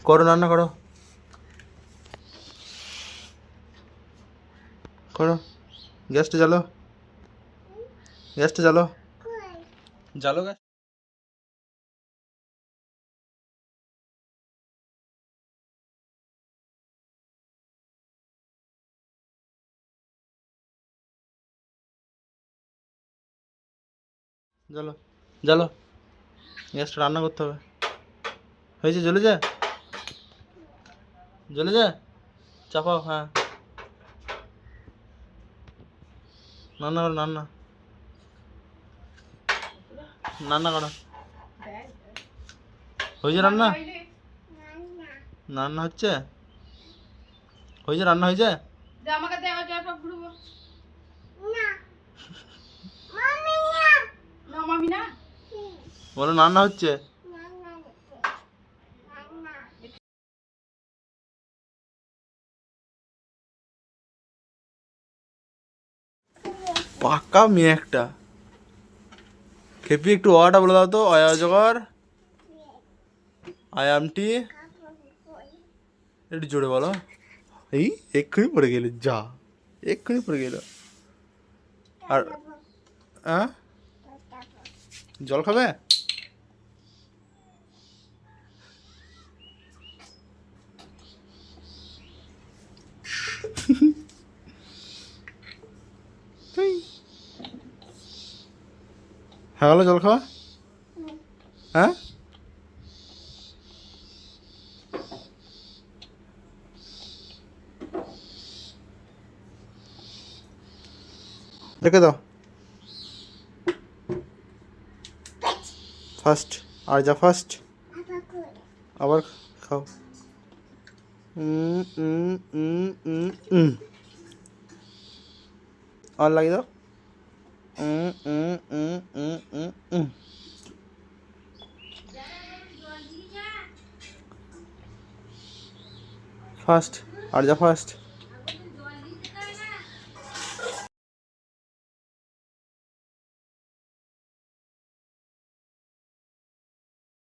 করো, রান্না করো, করো। গ্যাসটা জ্বালো, গ্যাসটা জ্বালো, জ্বালো গ্যাস। জ্বালো, জ্বালো, গ্যাসটা রান্না করতে হবে। হয়েছে, জ্বলে যা, জ্বলে যা, চাপাও, হ্যাঁ। রান্না করো, রান্না, রান্না করো। হয়েছে রান্না, রান্না হচ্ছে, হয়েছে, রান্না হয়েছে। আমাকে দেওয়া যায় সব ঘুরবো না মামি না বলো রান্না হচ্ছে। পাক্কা মেয়ে একটা। খেপি একটু অটা বলে দাও তো, অজগর, আয়ামটি, একটু জোরে বলো। এই এক্ষুনি পড়ে গেলে, যা, এক্ষুনি পড়ে গেল। আর হ্যাঁ, জল খাবে? হ্যাঁ বলো, জল খাওয়া, হ্যাঁ। রেখে দাও ফার্স্ট, আর যা ফার্স্ট, আবার খাও। আর লাগিয়ে দাও। ফার্স্ট, আর যা ফার্স্ট।